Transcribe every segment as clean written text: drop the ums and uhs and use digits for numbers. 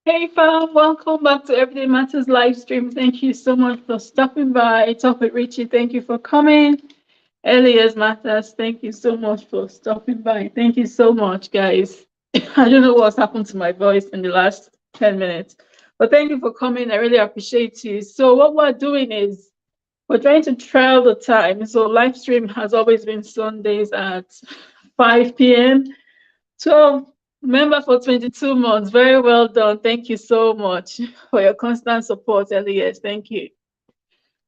Hey fam, welcome back to Everyday Matters live stream. Thank you so much for stopping by. Top with Richie, thank you for coming. Elias Matters, thank you so much for stopping by. Thank you so much, guys. I don't know what's happened to my voice in the last 10 minutes, but thank you for coming. I really appreciate you. So, what we're doing is we're trying to trial the time. So, live stream has always been Sundays at 5 p.m. 12 member for 22 months. Very well done. Thank you so much for your constant support, Elias. Thank you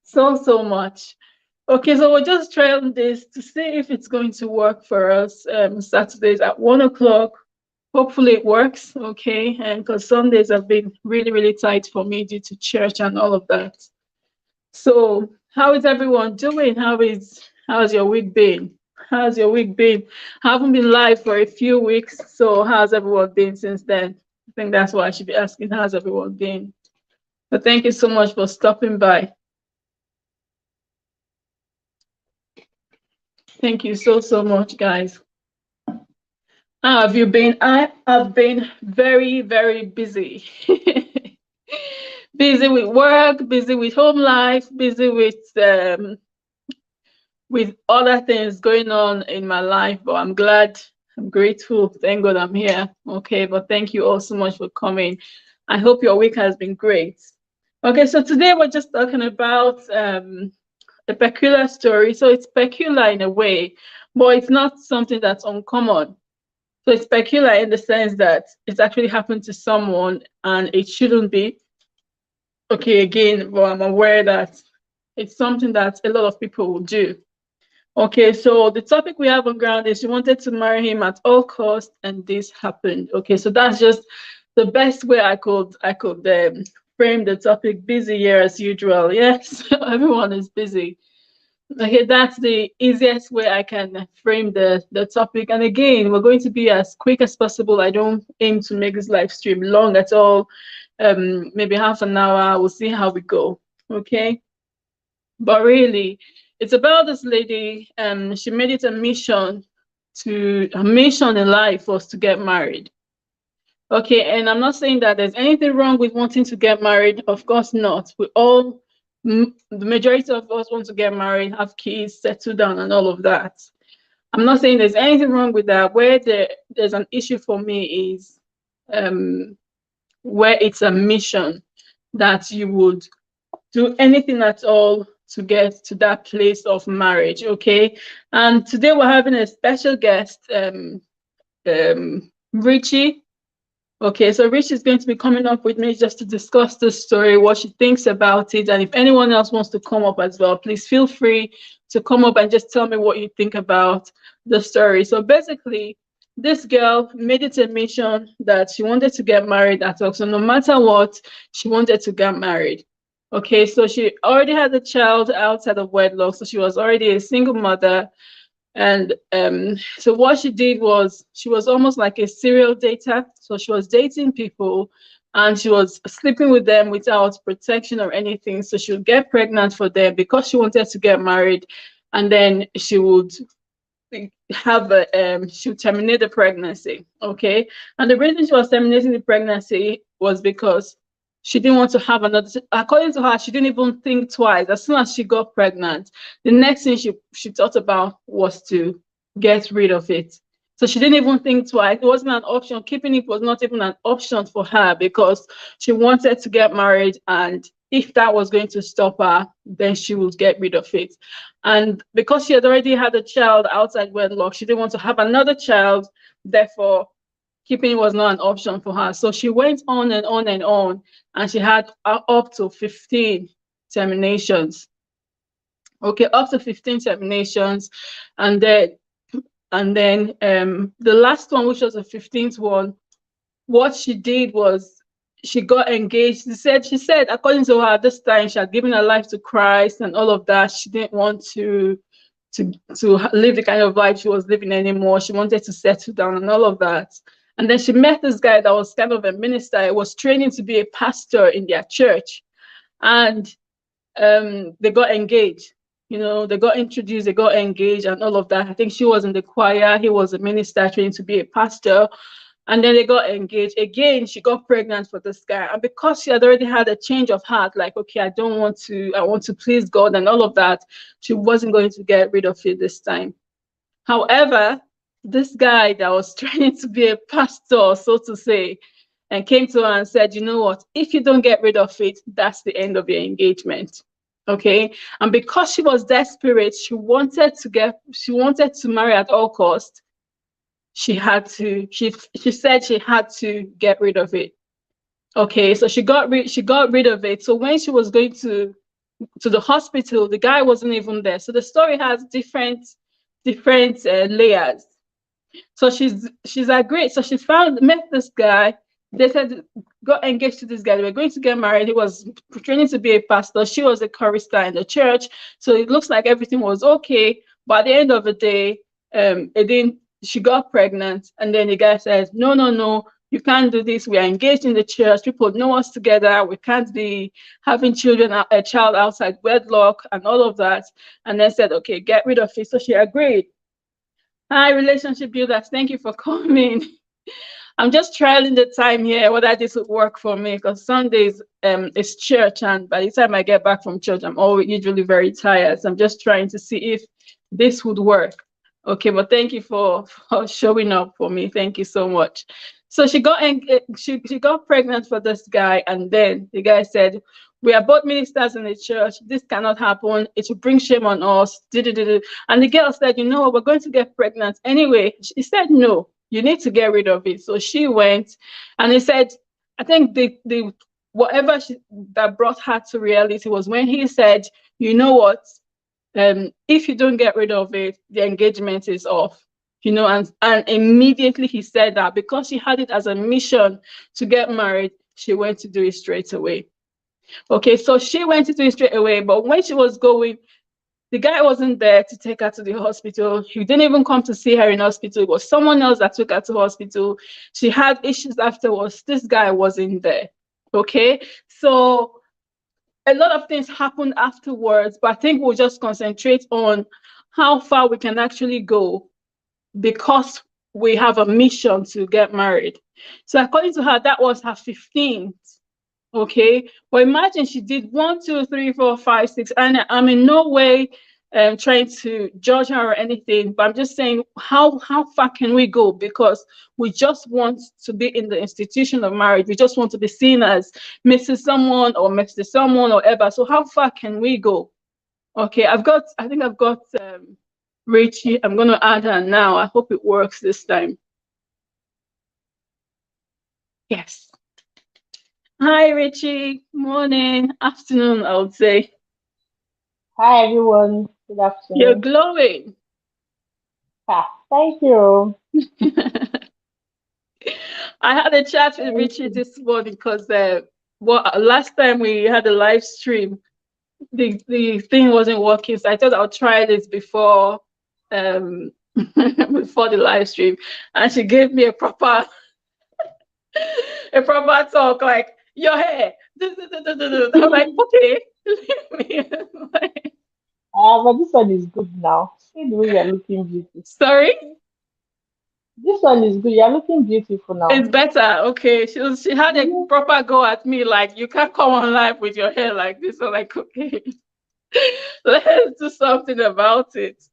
so much. Okay, so we're just trying this to see if it's going to work for us. Saturdays at 1 o'clock. Hopefully it works. Okay, and because Sundays have been really tight for me due to church and all of that. So, how is everyone doing? How's your week been? How's your week been? I haven't been live for a few weeks, so how's everyone been since then? I think that's what I should be asking. How's everyone been? But thank you so much for stopping by. Thank you so much, guys. How have you been? I have been very busy. Busy with work, busy with home life, busy with other things going on in my life, but I'm glad, I'm grateful. Thank God I'm here. Okay, but thank you all so much for coming. I hope your week has been great. Okay, so today we're just talking about a peculiar story. So it's peculiar in a way, but it's not something that's uncommon. So it's peculiar in the sense that it's actually happened to someone and it shouldn't be. Okay, again, but I'm aware that it's something that a lot of people will do. Okay, so the topic we have on ground is she wanted to marry him at all costs, and this happened. Okay, so that's just the best way I could frame the topic. Busy here as usual. Yes, everyone is busy. Okay, that's the easiest way I can frame the topic. And again, we're going to be as quick as possible. I don't aim to make this live stream long at all. Maybe half an hour. We'll see how we go. Okay. But really, it's about this lady. She made it a mission her mission in life was to get married. Okay, and I'm not saying that there's anything wrong with wanting to get married. Of course not. The majority of us want to get married, have kids, settle down, and all of that. I'm not saying there's anything wrong with that. Where there's an issue for me is um, where it's a mission that you would do anything at all to get to that place of marriage. Okay, and today we're having a special guest, Richie. Okay, so Richie is going to be coming up with me just to discuss this story, what she thinks about it, and if anyone else wants to come up as well, please feel free to come up and just tell me what you think about the story. So basically, this girl made it a mission that she wanted to get married at all. So no matter what, she wanted to get married. Okay, so she already had a child outside of wedlock, so she was already a single mother. And so what she did was she was almost like a serial dater. So she was dating people and she was sleeping with them without protection or anything. So she would get pregnant for them because she wanted to get married, and then she would she would terminate the pregnancy. Okay, and the reason she was terminating the pregnancy was because she didn't want to have another. According to her, she didn't even think twice. As soon as she got pregnant, the next thing she thought about was to get rid of it. So she didn't even think twice. It wasn't an option. Keeping it was not even an option for her because she wanted to get married, and if that was going to stop her, then she would get rid of it. And because she had already had a child outside wedlock, she didn't want to have another child. Therefore, keeping was not an option for her. So she went on and on and on, and she had up to 15 terminations. Okay, up to 15 terminations, and then the last one, which was the 15th one, what she did was she got engaged. She said according to her, this time she had given her life to Christ and all of that. She didn't want to live the kind of life she was living anymore. She wanted to settle down and all of that. And then she met this guy that was kind of a minister. He was training to be a pastor in their church, and they got engaged. They got introduced, they got engaged, and all of that. I think she was in the choir. He was a minister training to be a pastor. And then they got engaged. Again, she got pregnant for this guy. And because she had already had a change of heart, like, okay, I want to please God and all of that, she wasn't going to get rid of it this time. However, this guy that was trying to be a pastor, so to say, and came to her and said, you know what, if you don't get rid of it, that's the end of your engagement. Okay. And because she was desperate, she wanted to marry at all costs. She said she had to get rid of it. Okay, so she got rid of it. So when she was going to the hospital, the guy wasn't even there. So the story has different layers. So she's agreed. So she met this guy. They said got engaged to this guy. They were going to get married. He was pretending to be a pastor. She was a chorister in the church. So it looks like everything was okay. But at the end of the day, it didn't. She got pregnant, and then the guy says, "No, no, no, you can't do this. We are engaged in the church. People know us together. We can't be having a child outside wedlock, and all of that." And then said, "Okay, get rid of it." So she agreed. Hi, relationship builders. Thank you for coming. I'm just trialing the time here, whether this would work for me, because Sundays is church, and by the time I get back from church, I'm always usually very tired. So I'm just trying to see if this would work. Okay, but thank you for showing up for me. Thank you so much. So she got pregnant for this guy, and then the guy said, "We are both ministers in the church. This cannot happen. It will bring shame on us." And the girl said, "You know what? We're going to get pregnant anyway." She said, "No, you need to get rid of it." So she went, and he said, I think the whatever that brought her to reality was when he said, "You know what? If you don't get rid of it, the engagement is off." And immediately he said that because she had it as a mission to get married, she went to do it straight away. Okay, so she went to do it straight away, but when she was going, the guy wasn't there to take her to the hospital. He didn't even come to see her in hospital. It was someone else that took her to hospital. She had issues afterwards. This guy wasn't there. Okay, so a lot of things happened afterwards, but I think we'll just concentrate on how far we can actually go because we have a mission to get married. So according to her, that was her 15th. Okay, but imagine she did 1, 2, 3, 4, 5, 6, and I'm in no way trying to judge her or anything, but I'm just saying how far can we go, because we just want to be in the institution of marriage. We just want to be seen as Mrs. Someone or Mr. Someone or ever. So how far can we go? Okay, I think I've got Richie. I'm going to add her now. I hope it works this time. Yes. Hi, Richie. Morning, afternoon, I would say. Hi everyone, good You're afternoon. glowing. Thank you. I had a chat with Thank Richie you. this morning because last time we had a live stream, the thing wasn't working. So I thought I'll try this before um before the live stream. And she gave me a proper talk, like your hair. I'm like, okay, leave me alone. But this one is good now. See the way you're looking beautiful. Sorry. This one is good. You're looking beautiful now. It's better. Okay. She had a Mhm. proper go at me, like you can't come on live with your hair like this. I'm like, okay, let's do something about it.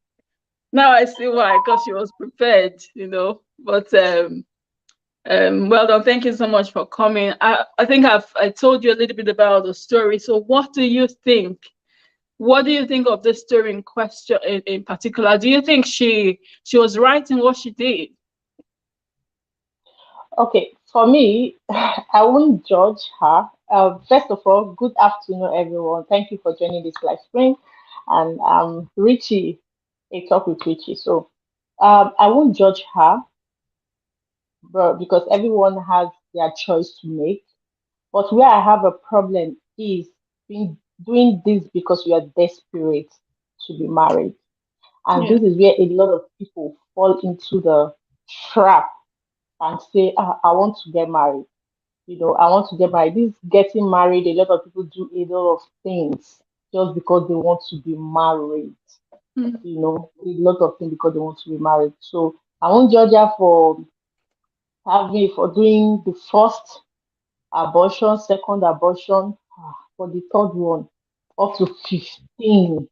Now I see why, because she was prepared. But well done. Thank you so much for coming. I think I told you a little bit about the story. So what do you think? What do you think of this story in question in particular? Do you think she was right in what she did? Okay, for me, I won't judge her. First of all, good afternoon, everyone. Thank you for joining this live stream. And Richie, a talk with Richie. So, I won't judge her, but because everyone has their choice to make. But where I have a problem is being doing this because you are desperate to be married. And Yeah. this is where a lot of people fall into the trap and say, I want to get married. I want to get married. This getting married, a lot of people do a lot of things just because they want to be married. Mm. A lot of things because they want to be married. So I won't judge her for have me for doing the first abortion, second abortion, for the third one, up to 15,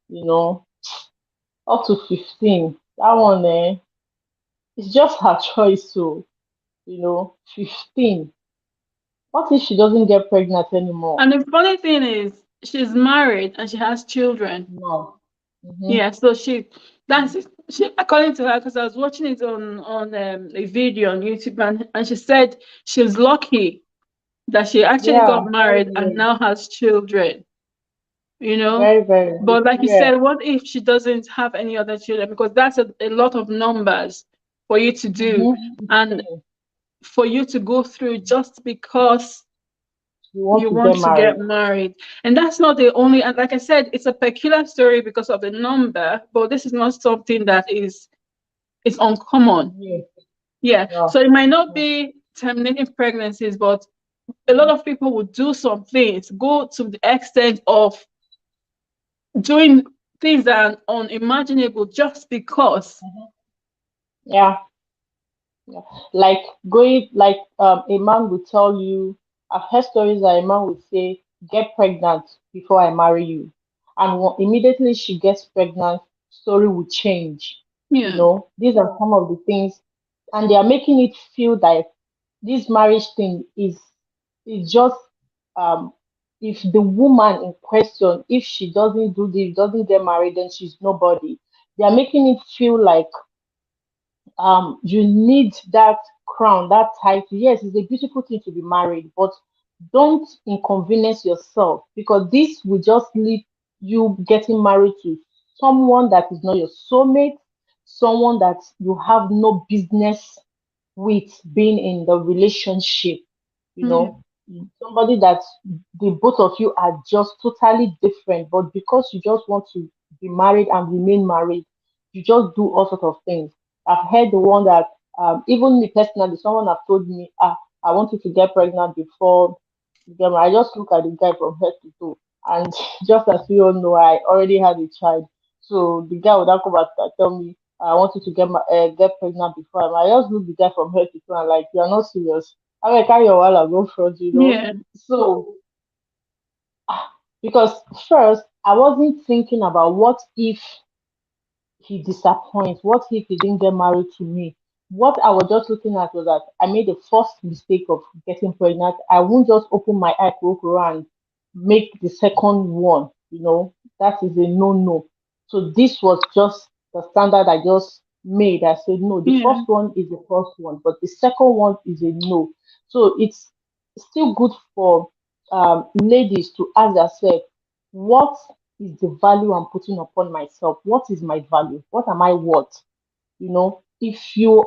you know, up to 15. That one, it's just her choice. So, 15. What if she doesn't get pregnant anymore? And the funny thing is, she's married and she has children. No. Mm-hmm. Yeah, so that's it. She, according to her, because I was watching it on a video on YouTube, and she said she's lucky that she actually Yeah, got very, married and very, now has children. You know, very, very. but like you Yeah. said, what if she doesn't have any other children? Because that's a lot of numbers for you to do, Mm-hmm. and 15. for you to go through just because You want you to want get to get married. married. And that's not the only, and like I said, it's a peculiar story because of the number, but this is not something that is uncommon. Yeah. Yeah. No. So it might not No. be terminating pregnancies, but a lot of people would do some things, go to the extent of doing things that are unimaginable just because. Mhm. Yeah. Yeah. Like going, like a man would tell you, I've heard stories that a man would say, "Get pregnant before I marry you," and immediately she gets pregnant, story will change. Yeah. These are some of the things, and they are making it feel like this marriage thing is just um if the woman in question, if she doesn't do this, doesn't get married, then she's nobody. They are making it feel like you need that crown, that title. Yes, it's a beautiful thing to be married, but don't inconvenience yourself, because this will just lead you getting married to someone that is not your soulmate, someone that you have no business with being in the relationship, you Yeah. know, somebody that the both of you are just totally different, but because you just want to be married and remain married, you just do all sorts of things. I've heard the one that even me personally, someone have told me, I want you to get pregnant before you get married. I just look at the guy from head to toe, and just as we all know, I already had a child. So the guy would now come back and tell me, I want you to get pregnant before I just look the guy from head to toe and like, you're not serious. I'm like, carry your wallet, go front. Yeah. So because first I wasn't thinking about what if he disappoints, what if he didn't get married to me. What I was just looking at was that I made the first mistake of getting pregnant. I won't just open my eye and make the second one. That is a no. So this was just the standard I just made. I said no, the Yeah. first one is the first one, but the second one is a no. So it's still good for ladies to ask themselves, what is the value I'm putting upon myself? What is my value? What am I worth? If you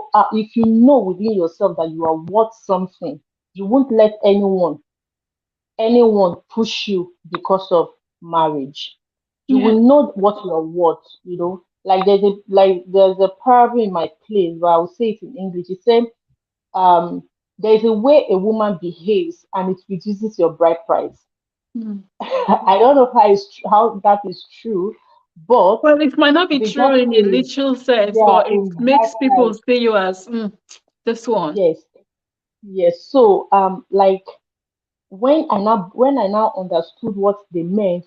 know within yourself that you are worth something, you won't let anyone push you because of marriage. You Yeah. will know what you are worth. Like there's a proverb in my place, but I will say it in English. It says, there's a way a woman behaves and it reduces your bride price. Mm. I don't know how that is true, but Well, it might not be they true just in say a it. literal sense, Yeah, but it makes people exactly. see you as this one. Yes, yes. So like when I now understood what they meant,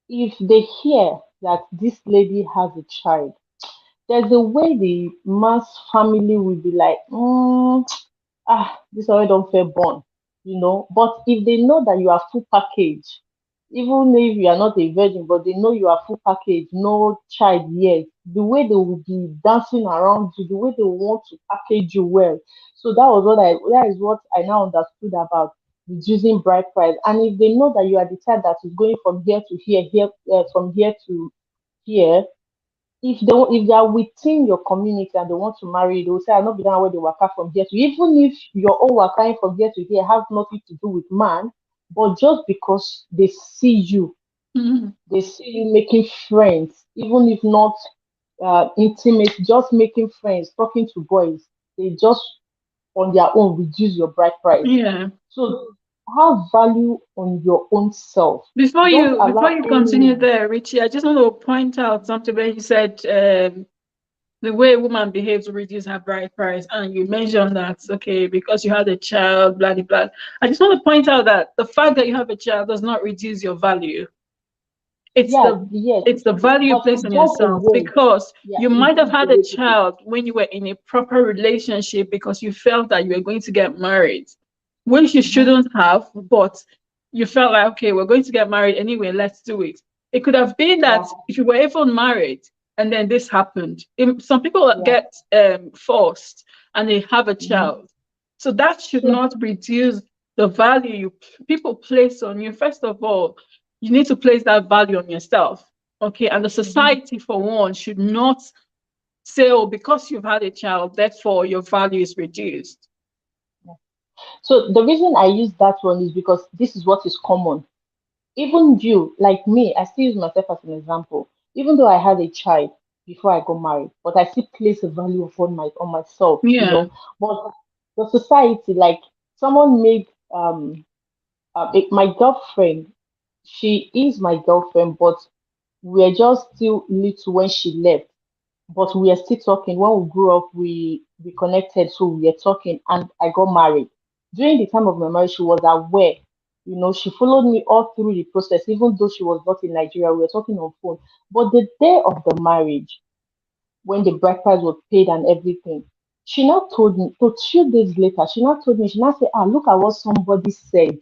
if they hear that this lady has a child, there's a way the man's family will be like, this already don't feel born. But if they know that you are full package, even if you are not a virgin, but they know you are full package, no child yet, the way they will be dancing around you, the way they want to package you well. So that is what I now understood about reducing bride price. And if they know that you are the type that is going from here to here, from here to here, if they are within your community and they want to marry you, they will say, I not be done where they work out from here to, even if your own working from here to here have nothing to do with man, but just because Mhm. they see you making friends, even if not intimate, just making friends, talking to boys, they just on their own reduce your bride price. Yeah. So have value on your own self. Before Don't you before allow you continue anyone. there, Richie, I just want to point out something when you said the way a woman behaves will reduce her bride price. And you mentioned that, okay, because you had a child, blah, blah, blah. I just want to point out that the fact that you have a child does not reduce your value. It's Yeah, the yes, it's the value you but place it's on just a yourself, way. because Yeah, you it's might have just a had a way to do. child when you were in a proper relationship because you felt that you were going to get married, which you Mhm. shouldn't have, but you felt like, okay, we're going to get married anyway, let's do it. It could have been Yeah, that if you were even married and then this happened. Some people yeah. get forced and they have a Mhm. child. So that should Sure. not reduce the value people place on you. First of all, you need to place that value on yourself. Okay. And the Mhm. society, for one, should not say, oh, because you've had a child, therefore your value is reduced. So the reason I use that one is because this is what is common. Even you, like me, I still use myself as an example. Even though I had a child before I got married, but I still place a value upon on myself, Yeah. But the society, like someone made my girlfriend, she is my girlfriend, but we're just still little when she left. But we are still talking. When we grew up, we connected, so we are talking, and I got married. During the time of my marriage, she was aware. She followed me all through the process, even though she was not in Nigeria. We were talking on phone. But the day of the marriage, when the bride price was paid and everything, she now told me. So 2 days later, she now told me. She now said, "Ah, look at what somebody said.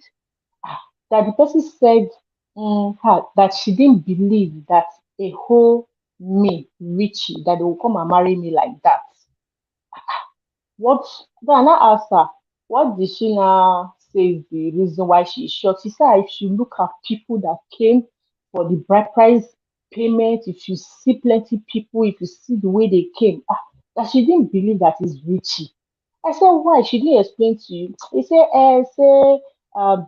That the person said that she didn't believe that a whole me, Richie, that they will come and marry me like that." What? Then I asked her, what did she now say is the reason why she is short? She said, if you look at people that came for the bride price payment, if you see plenty people, if you see the way they came, that she didn't believe that is Richie. I said, why? She didn't explain to you. He said,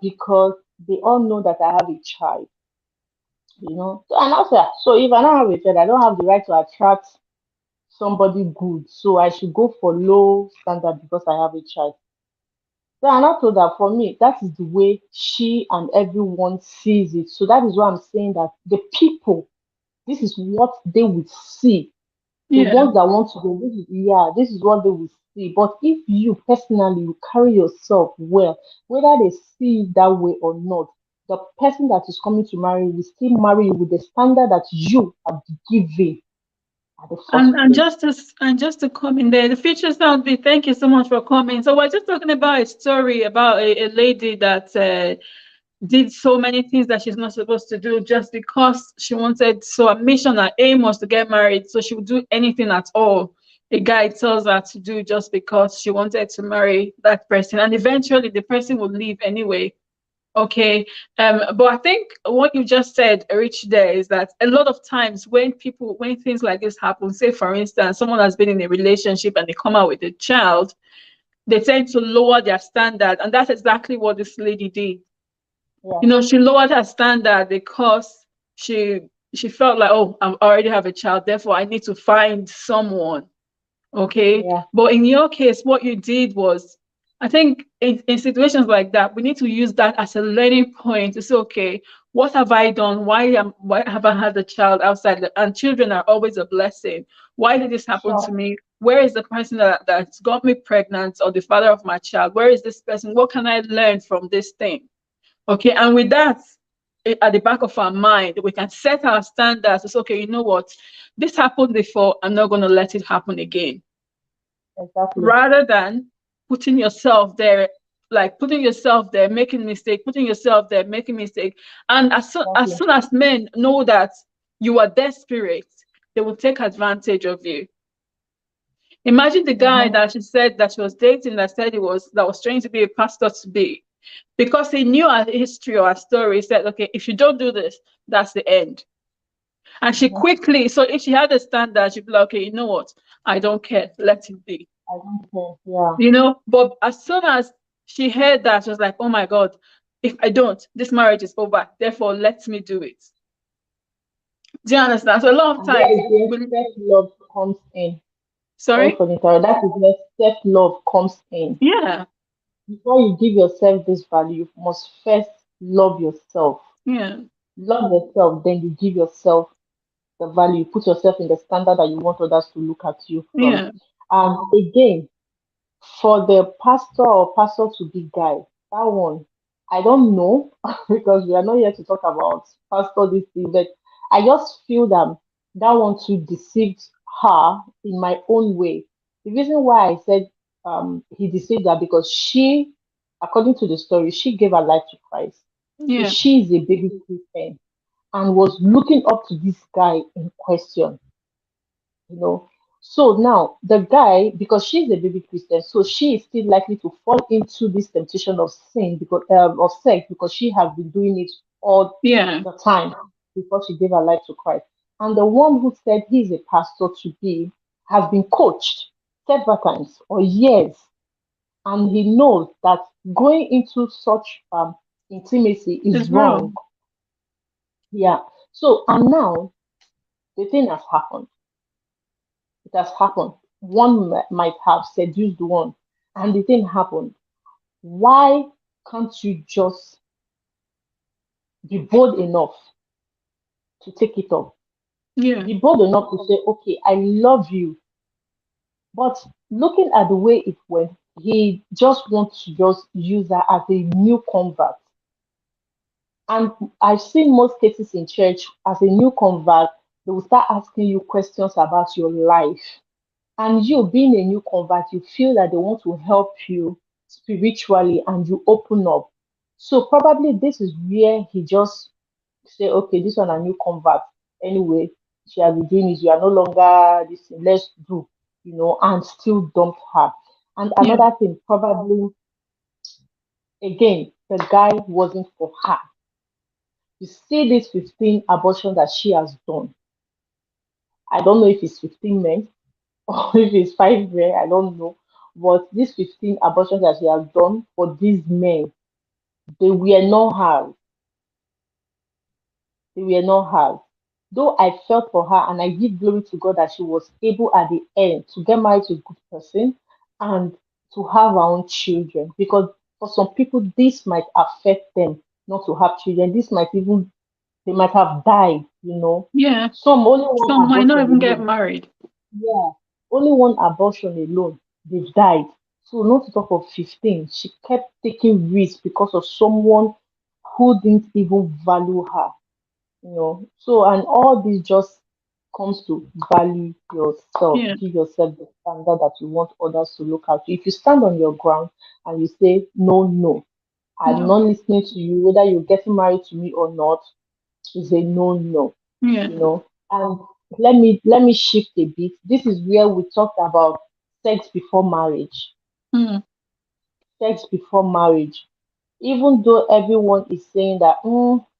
because they all know that I have a child. So, and also, so if I don't have a child, I don't have the right to attract somebody good. So I should go for low standard because I have a child. So and I told her, for me, that is the way she and everyone sees it. So that is why I'm saying that the people, this is what they would see. The Yeah. ones that want to go, this is what they will see. But if you personally you carry yourself well, whether they see it that way or not, the person that is coming to marry will still marry you with the standard that you have given at the first And place. just to come in there, the future sound be, thank you so much for coming. So we're just talking about a story about a lady that did so many things that she's not supposed to do just because she wanted. So her mission, her aim was to get married. So she would do anything at all a guy tells her to do just because she wanted to marry that person. And eventually the person would leave anyway. Okay. But I think what you just said, Rich, there is that a lot of times when things like this happen, say for instance, someone has been in a relationship and they come out with a child, they tend to lower their standard. And that's exactly what this lady did. Yeah, She lowered her standard because she she felt like, oh, I already have a child, therefore I need to find someone. Okay. yeah, But in your case, what you did was, I think in situations like that, we need to use that as a learning point to say, okay, what have I done? Why have I had a child outside? And children are always a blessing. Why did this happen to sure. me? Where is the person that's got me pregnant, or the father of my child? Where is this person? What can I learn from this thing? Okay, and with that at the back of our mind, we can set our standards. It's okay, you know what? This happened before. I'm not going to let it happen again. Exactly. Rather than putting yourself there, like putting yourself there, making mistake, putting yourself there, making mistake. And as Exactly. soon as men know that you are desperate, they will take advantage of you. Imagine the guy Mm-hmm. that she said that she was dating, that was trying to be a pastor to be, because he knew her history or her story. He said, okay, if you don't do this, that's the end. And she Mm-hmm. quickly, so if she had a standard, she'd be like, okay, you know what? I don't care. Let it be. I don't care. Yeah. But as soon as she heard that, she was like, oh my God, if I don't, this marriage is over. Therefore, let me do it. Do you understand? So a lot of And there times, is where we, self-love comes in. Sorry sorry? for the interrupt. That is where self-love comes in. Yeah, Before you give yourself this value, you must first love yourself. yeah. Love yourself, then you give yourself. the value. You put yourself in the standard that you want others to look at you from. Yeah. And again, for the pastor or pastor to be guy, that one, I don't know because we are not here to talk about pastor this thing, but I just feel that that one too deceived her in my own way. The reason why I said he deceived her because she, according to the story, she gave her life to Christ. So Yeah. she is a baby Christian and was looking up to this guy in question, you know. So now the guy, because she's a baby Christian, so she is still likely to fall into this temptation of sin because of sex because she has been doing it all Yeah. the time before she gave her life to Christ. And the one who said he's a pastor to be has been coached several times or years, and he knows that going into such intimacy is It's wrong. wrong. Yeah. So and now the thing has happened. It has happened. One might have seduced one, and the thing happened. Why can't you just be bold enough to take it up? Yeah. Be bold enough to say, okay, I love you. But looking at the way it went, he just wants to just use her as a new convert. And I've seen most cases in church as a new convert, they will start asking you questions about your life. And you being a new convert, you feel that they want to help you spiritually and you open up. So probably this is where he just say, okay, this one a new convert. Anyway, she has been doing this, you are no longer this thing, let's do, and still dump her. And Yeah. another thing, probably again, the guy wasn't for her. You see this 15 abortion that she has done. I don't know if it's 15 men or if it's 5 men, I don't know. But these 15 abortions that she has done for these men, they were not hers. They were not hers. Though I felt for her and I give glory to God that she was able at the end to get married to a good person and to have her own children. Because for some people, this might affect them not to have children. This might even, they might have died. Yeah. Some only one Some might not abortion even get alone. married. Yeah, only one abortion alone, they've died. So not to talk of 15. She kept taking risks because of someone who didn't even value her. So and all this just comes to value yourself, Yeah. give yourself the standard that you want others to look at you. If you stand on your ground and you say, no, no, I'm No. not listening to you, whether you're getting married to me or not, is a no, no Yeah. you know. And let me shift a bit. This is where we talked about sex before marriage. Mm. Sex before marriage. Even though everyone is saying that,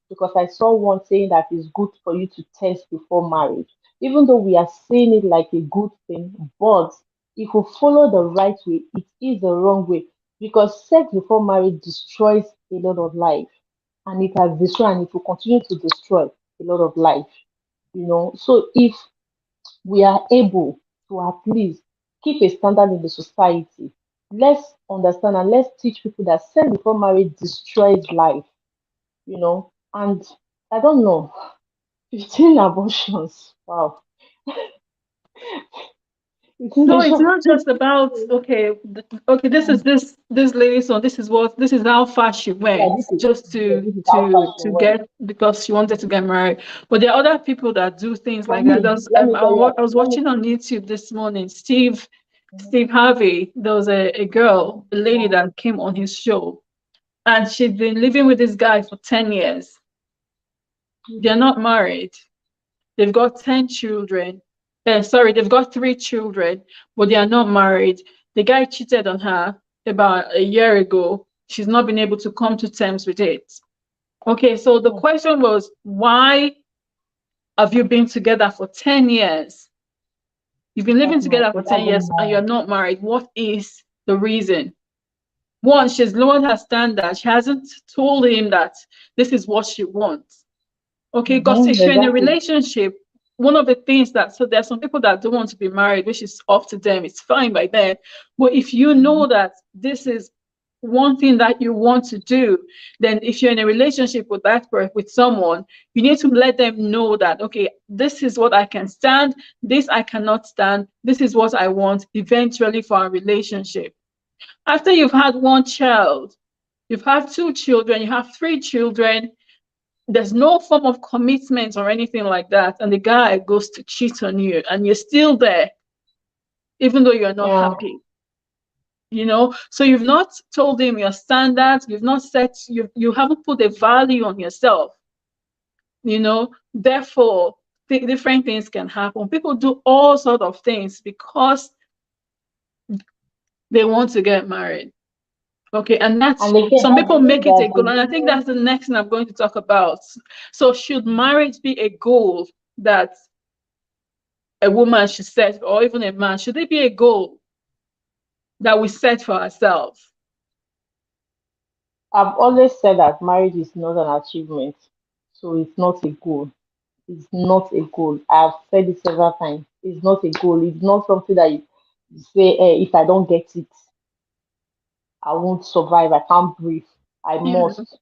because I saw one saying that it's good for you to test before marriage. Even though we are saying it like a good thing, but if we follow the right way, it is the wrong way. Because sex before marriage destroys a lot of life. And it has destroyed and it will continue to destroy a lot of life. So if we are able to at least keep a standard in the society, let's understand and let's teach people that sex before marriage destroys life. And I don't know, 15 abortions. Wow. It's No, it's just not just about okay, okay. This is this lady. So this is how far she yeah, went this is just yeah, to this is how far she went. get because she wanted to get married. But there are other people that do things For like that. me, let me tell you, I was watching on YouTube this morning. Steve Harvey. There was a girl, a lady that came on his show, and she'd been living with this guy for 10 years. They're not married. They've got 10 children. Sorry, they've got 3 children, but they are not married. The guy cheated on her about a year ago. She's not been able to come to terms with it. Okay, so the question was, why have you been together for 10 years? You've been living together for 10 years and you're not married. What is the reason? One, she's lowered her standard. She hasn't told him that this is what she wants. Okay, because if you're in a exactly. relationship, one of the things that so there's some people that don't want to be married, which is up to them, it's fine by them. But if you know that this is one thing that you want to do, then if you're in a relationship with with someone, you need to let them know that, okay, this is what I can stand, this I cannot stand, this is what I want eventually for our relationship. After you've had one child, you've had two children, you have three children, there's no form of commitment or anything like that, and the guy goes to cheat on you and you're still there even though you're not Yeah. happy. So you've not told him your standards, you've not set, you haven't put a value on yourself. Therefore different things can happen. People do all sort of things because they want to get married. Okay, and that's, And again, some I people believe make it a that the goal, and I think that's the next thing I'm going to talk about. So should marriage be a goal that a woman should set, or even a man? Should it be a goal that we set for ourselves? I've always said that marriage is not an achievement, so it's not a goal. It's not a goal. I've said it several times. It's not a goal. It's not something that you say, if I don't get it, I won't survive. I can't breathe. I Yeah, must.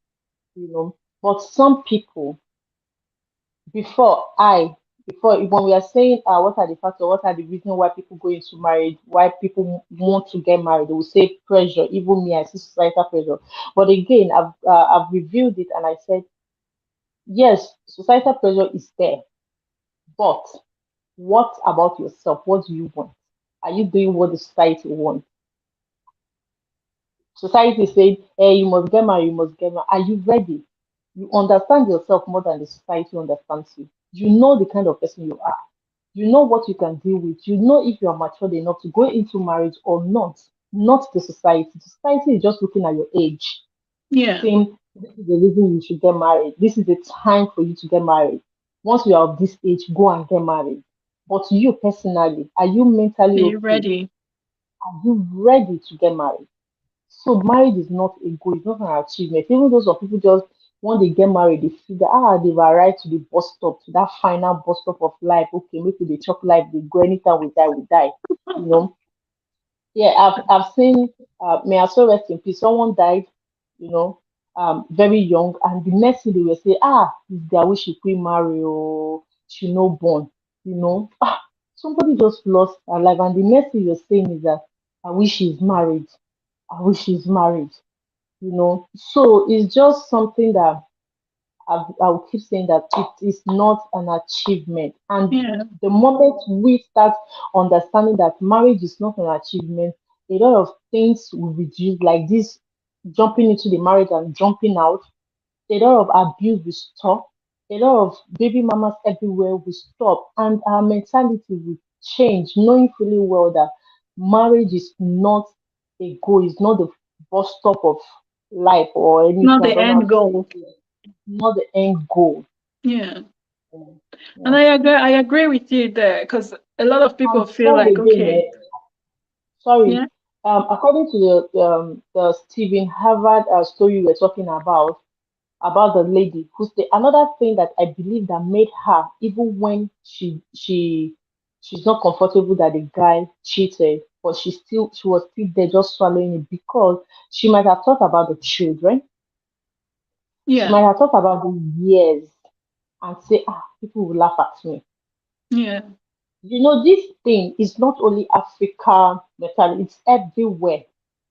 But some people, before I, before when we are saying, what are the factors, what are the reasons why people go into marriage, why people want to get married, they will say pressure. Even me, I see societal pressure. But again, I've reviewed it and I said, yes, societal pressure is there, but what about yourself? What do you want? Are you doing what the society wants? Society said, hey, you must get married, you must get married. Are you ready? You understand yourself more than the society understands you. You know the kind of person you are. You know what you can deal with. You know if you are matured enough to go into marriage or not. Not the society. The society is just looking at your age, yeah, saying this is the reason you should get married. This is the time for you to get married. Once you are of this age, go and get married. But you personally, are you mentally are you okay? ready? Are you ready to get married? So marriage is not a goal, it's not an achievement. Even those of people just when they get married, they feel that they've arrived to the bus stop, to that final bus stop of life. Okay, maybe they chop life, they go anytime we die, we die. You know, yeah, I've seen may I so rest in peace. Someone died, you know, very young, and the next thing they will say, this guy wish she could marry or she no born, somebody just lost her life, and the next thing you're saying is that I wish she's married. I wish she's married. So it's just something that I will keep saying that it is not an achievement. And Yeah, the moment we start understanding that marriage is not an achievement, a lot of things will reduce, like this jumping into the marriage and jumping out. A lot of abuse will stop. A lot of baby mamas everywhere will stop. And our mentality will change, knowing fully well that marriage is not a goal, it's not the bus stop of life or anything. not I the don't know how end to say goal. it. It's not the end goal. Yeah. Mm, And yeah. I agree with you there, because a lot of people And feel sorry like, again, okay, sorry. yeah, According to the Stephen Harvard story we're talking about the lady who stayed. Another thing that I believe that made her, even when she's not comfortable that the guy cheated, but she was still there just swallowing it because she might have thought about the children. She yeah, might have thought about the years and say, people will laugh at me. yeah, This thing is not only Africa mentality, it's everywhere.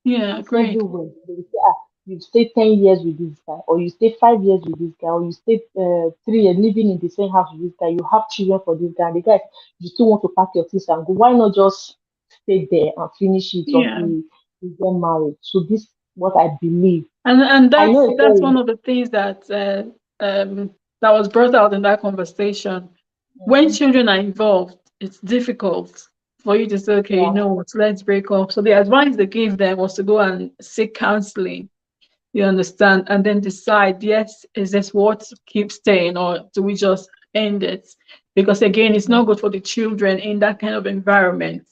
yeah, It's agreed. everywhere. They will say, you stay 10 years with this guy, or you stay 5 years with this guy, or you stay 3 years living in the same house with this guy, you have children for this guy, and the guy, you still want to pack your things and go. Why not just stay there and finish it until Yeah. you get married? So this is what I believe. And I know it's that's one very of the things that was brought out in that conversation. When mhm, children are involved, it's difficult for you to say, okay, you yeah, know what, let's break up. So the advice they gave them was to go and seek counseling, you understand, and then decide, yes, is this what keeps staying, or do we just end it? Because again, it's mhm, not good for the children in that kind of environment.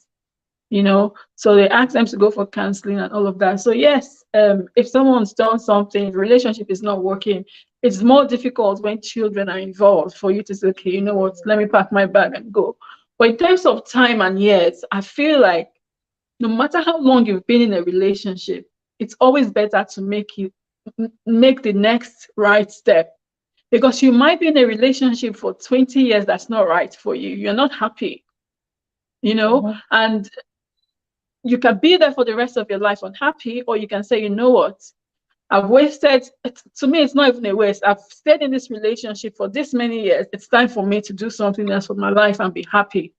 So they ask them to go for counseling and all of that. So yes, if someone's done something, the relationship is not working, it's more difficult when children are involved for you to say, okay, you know what, let me pack my bag and go. But in terms of time and years, I feel like no matter how long you've been in a relationship, it's always better to make the next right step, because you might be in a relationship for 20 years that's not right for you. You're not happy, Mm-hmm. and you can be there for the rest of your life unhappy, or you can say, you know what, I've wasted, to me, it's not even a waste. I've stayed in this relationship for this many years. It's time for me to do something else for my life and be happy.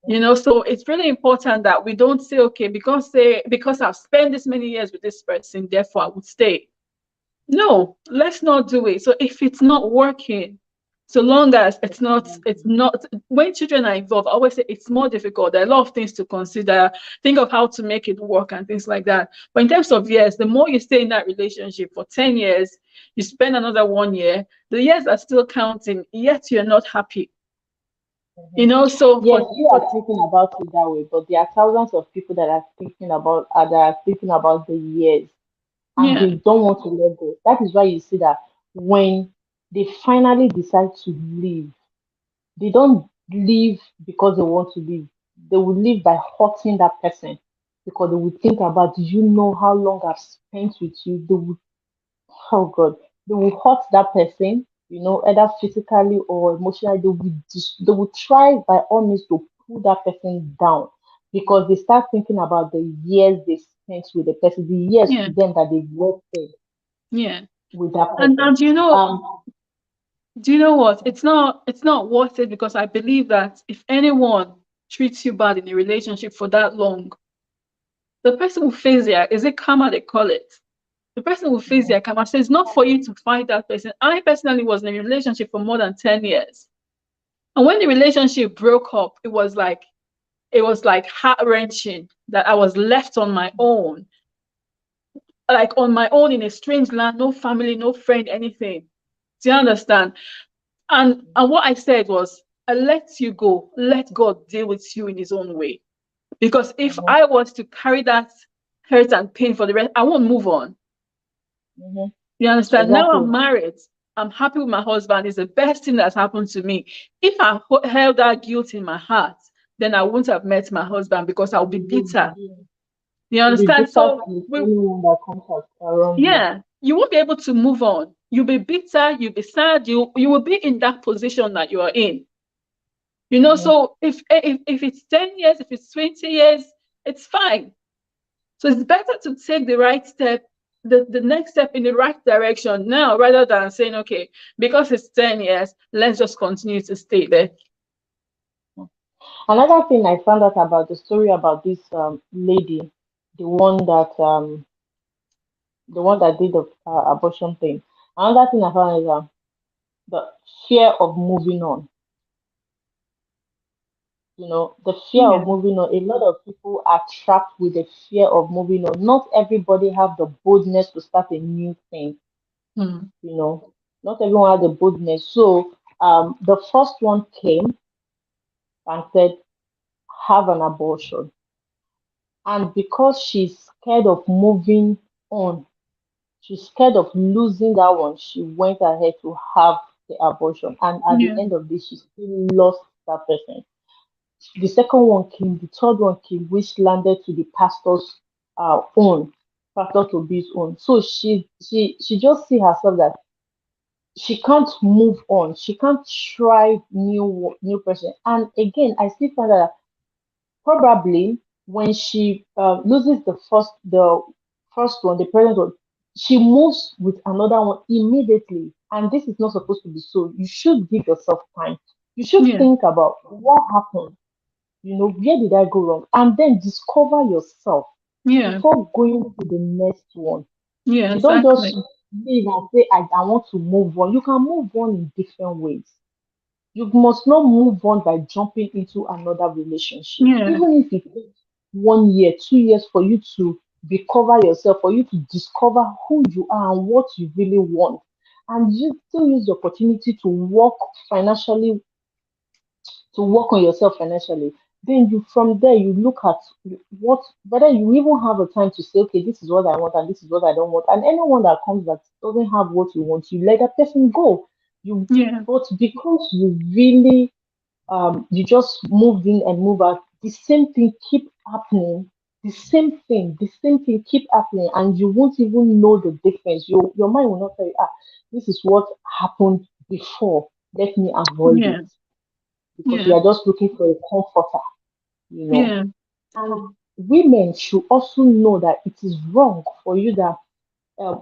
So it's really important that we don't say, okay, because I've spent this many years with this person, therefore I would stay. No, let's not do it. So if it's not working, so long as it's not, when children are involved, I always say it's more difficult. There are a lot of things to consider, think of how to make it work and things like that. But in terms of years, the more you stay in that relationship for 10 years, you spend another 1 year, the years are still counting, yet you're not happy. So Yes, you are thinking about it that way, but there are thousands of people that are thinking about the years, and yeah, they don't want to let go. That is why you see that when they finally decide to leave, they don't leave because they want to leave. They will leave by hurting that person, because they will think about, do you know how long I've spent with you? They will, oh God, they will hurt that person, either physically or emotionally. They will try by all means to pull that person down, because they start thinking about the years they spent with the person, the years yeah, to them that they wasted yeah. with that And person. Um, do you know what? It's not worth it, because I believe that if anyone treats you bad in a relationship for that long, the person will face their, is it karma they call it? The person will face their karma. So it's not for you to fight that person. I personally was in a relationship for more than 10 years. And when the relationship broke up, it was like heart-wrenching that I was left on my own, like on my own in a strange land, no family, no friend, anything. Do you understand? And what I said was, I let you go. Let God deal with you in his own way. Because if mhm, I was to carry that hurt and pain for the rest, I won't move on. mhm, You understand? Now exactly. I'm married. I'm happy with my husband. It's the best thing that's happened to me. If I held that guilt in my heart, then I wouldn't have met my husband, because I'll be bitter. You You'll be understand? bitter So with anyone that comes around you. yeah, you won't be able to move on. You'll be bitter, you'll be sad, you will be in that position that you are in. Mhm. So if it's 10 years, if it's 20 years, it's fine. So it's better to take the right step, the next step in the right direction now, rather than saying, okay, because it's 10 years, let's just continue to stay there. Another thing I found out about the story about this lady, the one that um, the one that did the abortion thing. Another thing I found is the fear of moving on. The fear Yeah. of moving on. A lot of people are trapped with the fear of moving on. Not everybody have the boldness to start a new thing. Hmm. You know, not everyone has the boldness. So the first one came and said, have an abortion. And because she's scared of moving on, she's scared of losing that one, she went ahead to have the abortion. And at the Yeah. end of this, she still lost that person. The second one came, the third one came, which landed to the pastor's own, Pastor to be his own. So she just see herself that she can't move on. She can't try new person. And again, I still find that probably when she loses the first one, the present one, she moves with another one immediately. And this is not supposed to be so. You should give yourself time. You should Yeah. think about what happened. Where did I go wrong? And then discover yourself Yeah. before going to the next one. Yeah. You don't just Exactly. leave and say, I want to move on. You can move on in different ways. You must not move on by jumping into another relationship. Yeah. Even if it takes 1 year, 2 years for you to recover yourself, for you to discover who you are and what you really want. And you still use the opportunity to work financially, to work on yourself financially. Then you from there you look at what whether you even have a time to say, okay, this is what I want and this is what I don't want. And anyone that comes that doesn't have what you want, you let that person go. You Yeah. But because you really you just moved in and move out, the same thing keep happening, the same thing keep happening, and you won't even know the difference. Your mind will not tell you, this is what happened before. Let me avoid it Yeah. because you Yeah. are just looking for a comforter, you know. Yeah. And women should also know that it is wrong for you that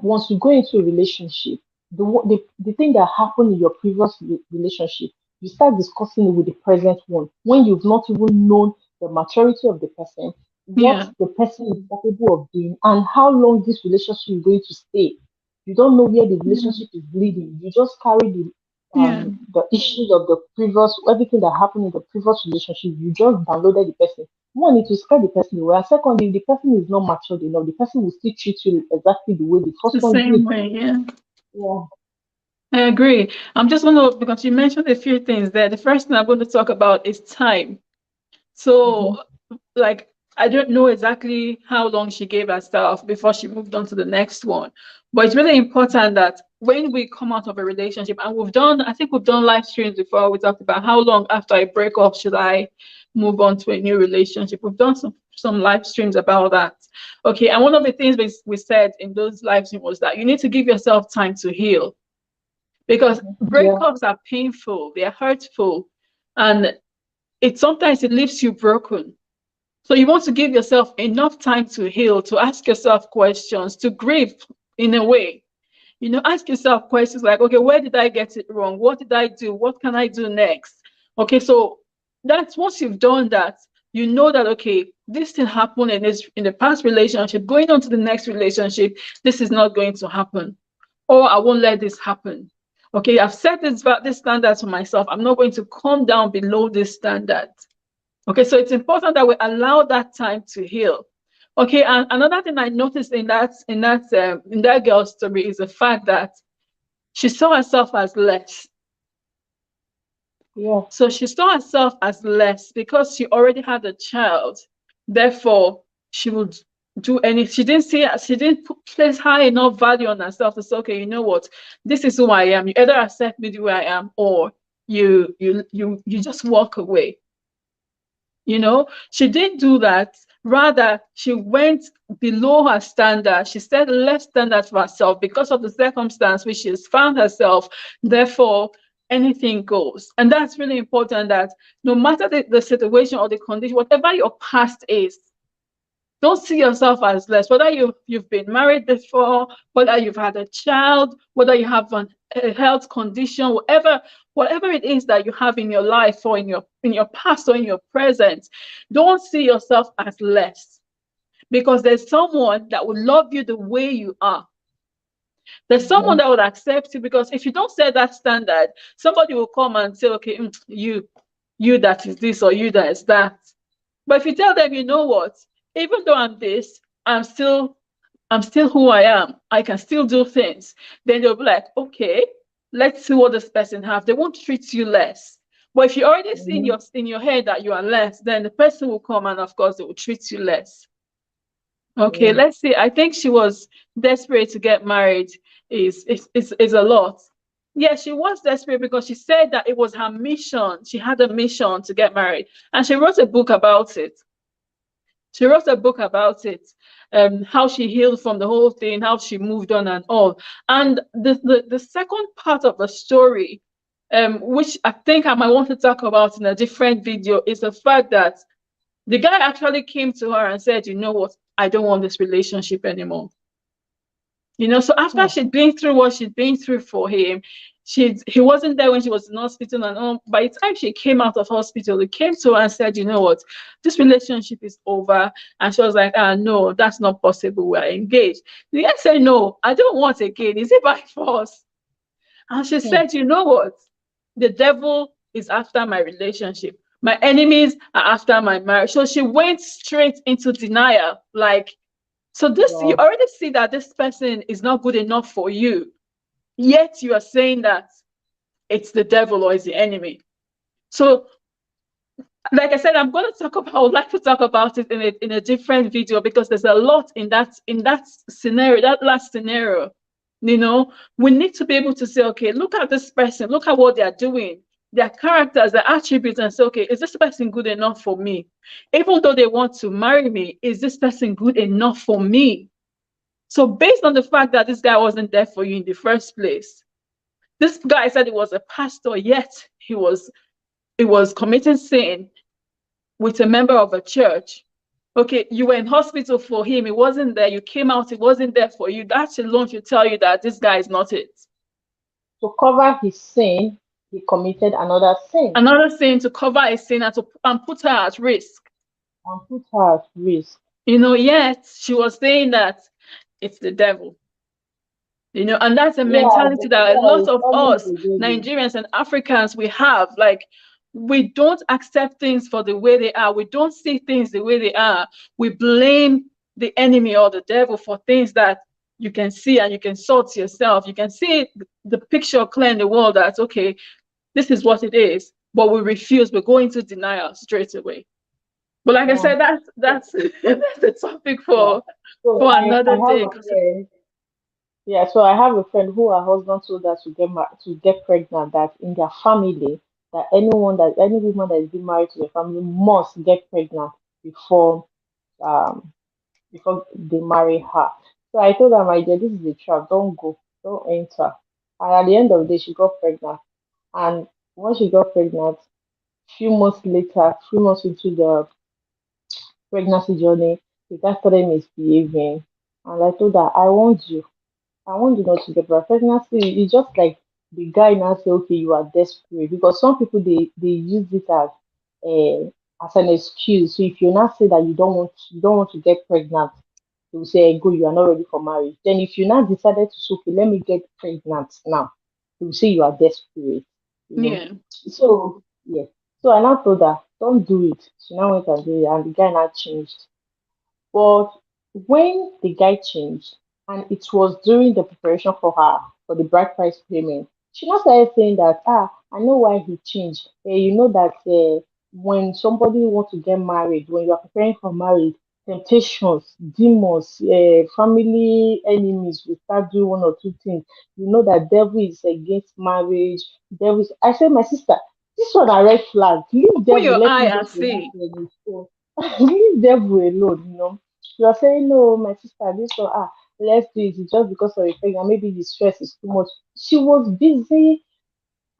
once you go into a relationship, the thing that happened in your previous relationship, you start discussing it with the present one when you've not even known the maturity of the person, what Yeah. the person is capable of doing, and how long this relationship is going to stay. You don't know where the Yeah. relationship is leading. You just carry Yeah. the issues of the previous, everything that happened in the previous relationship. You just downloaded the person. One, it will scare the person away. And second, if the person is not matured enough, the person will still treat you exactly the way the first The one same did. way. Yeah. Yeah. I agree. I'm just going to, because you mentioned a few things there. The first thing I'm going to talk about is time. Mm-hmm. So, like, I don't know exactly how long she gave herself before she moved on to the next one. But it's really important that when we come out of a relationship, and I think we've done live streams before, we talked about how long after I break up should I move on to a new relationship. We've done some live streams about that. Okay, and one of the things we said in those live streams was that you need to give yourself time to heal because Yeah. breakups are painful, they're hurtful, and it leaves you broken. So you want to give yourself enough time to heal, to ask yourself questions, to grieve in a way. Ask yourself questions like, okay, where did I get it wrong? What did I do? What can I do next? Okay, so that's once you've done that, you know that okay, this thing happened in the past relationship. Going on to the next relationship, this is not going to happen, or I won't let this happen. Okay, I've set this standard for myself. I'm not going to come down below this standard. Okay, so it's important that we allow that time to heal. Okay, and another thing I noticed in that girl's story is the fact that she saw herself as less. Yeah. So she saw herself as less because she already had a child. Therefore, she would do any. She didn't place high enough value on herself to say, okay, you know what, this is who I am. You either accept me the way I am, or you just walk away. She didn't do that. Rather, she went below her standard. She set less standard for herself because of the circumstance which she's found herself. Therefore, anything goes. And that's really important that no matter the situation or the condition, whatever your past is, don't see yourself as less. Whether you've been married before, whether you've had a child, whether you have a health condition, whatever it is that you have in your life or in your past or in your present, don't see yourself as less, because there's someone that will love you the way you are. There's someone Mm-hmm. that would accept you, because if you don't set that standard, somebody will come and say, okay, you that is this, or you that is that. But if you tell them, you know what, even though I'm this, I'm still who I am. I can still do things. Then they'll be like, okay, let's see what this person have. They won't treat you less. But if you already see in Mm-hmm. your head that you are less, then the person will come and of course they will treat you less. Okay, Yeah. let's see. I think she was desperate to get married. Is a lot. Yeah, she was desperate because she said that it was her mission. She had a mission to get married, and she wrote a book about it. How she healed from the whole thing, how she moved on and all. And the second part of the story, which I think I might want to talk about in a different video, is the fact that the guy actually came to her and said, you know what, I don't want this relationship anymore. So after Hmm. she'd been through what she'd been through for him, he wasn't there when she was in hospital, and all. By the time she came out of hospital, he came to her and said, you know what, this relationship is over. And she was like, no, that's not possible. We're engaged. The guy said, no, I don't want again. Is it by force? And she Hmm. said, you know what? The devil is after my relationship. My enemies are after my marriage. So she went straight into denial. Like, so this, you Wow. already see that this person is not good enough for you. Yet you are saying that it's the devil or it's the enemy. So, like I said, I would like to talk about it in a different video, because there's a lot in that scenario, that last scenario. We need to be able to say, okay, look at this person, look at what they are doing. their characters, their attributes, and say, okay, is this person good enough for me? Even though they want to marry me, is this person good enough for me? So based on the fact that this guy wasn't there for you in the first place, this guy said he was a pastor, yet he was committing sin with a member of a church. Okay, you were in hospital for him, he wasn't there. You came out, he wasn't there for you. That alone should tell you that this guy is not it. To cover his sin, he committed another sin Another sin to cover a sin and put her at risk. and put her at risk. Yet she was saying that it's the devil. And that's a Yeah, mentality but that a yeah, lot it's of always us the devil. Nigerians and Africans we have. Like, we don't accept things for the way they are. We don't see things the way they are. We blame the enemy or the devil for things that you can see and you can sort yourself. You can see the picture clear in the world that, okay, this is what it is, but we refuse. We go into denial straight away. But like I Yeah, said, that's that's the topic yeah. for So I another have day. a friend. Yeah, so I have a friend who her husband told her to get pregnant. That in their family, that any woman that is being married to the family must get pregnant before um they marry her. So I told her, my dear, this is a trap. Don't go. Don't enter. And at the end of the day, she got pregnant. And when she got pregnant, few months later, 3 months into the pregnancy journey, the guy started misbehaving. And I told her, I want you not to get pregnant. Pregnancy is just like the guy now say, okay, you are desperate. Because some people they use it as an excuse. So if you now say that you don't want to get pregnant, they will say, go, you are not ready for marriage. Then if you now decided to say, okay, let me get pregnant now, they will say you are desperate, you know. Yeah. So yeah. So I now told her, don't do it. She now went and did it, and the guy now changed. But when the guy changed, and it was during the preparation for the bride price payment, she now started saying that, I know why he changed. You know that when somebody wants to get married, when you are preparing for marriage, temptations, demons, family enemies will start doing one or two things. You know that devil is against marriage. Devil is, I said, my sister, this one a red flag. Leave Open devil, your let eye him and just release see. the so leave devil alone, you know. You are saying, no, my sister, this one, let's do it. It's just because of a pregnant. Maybe the stress is too much. She was busy.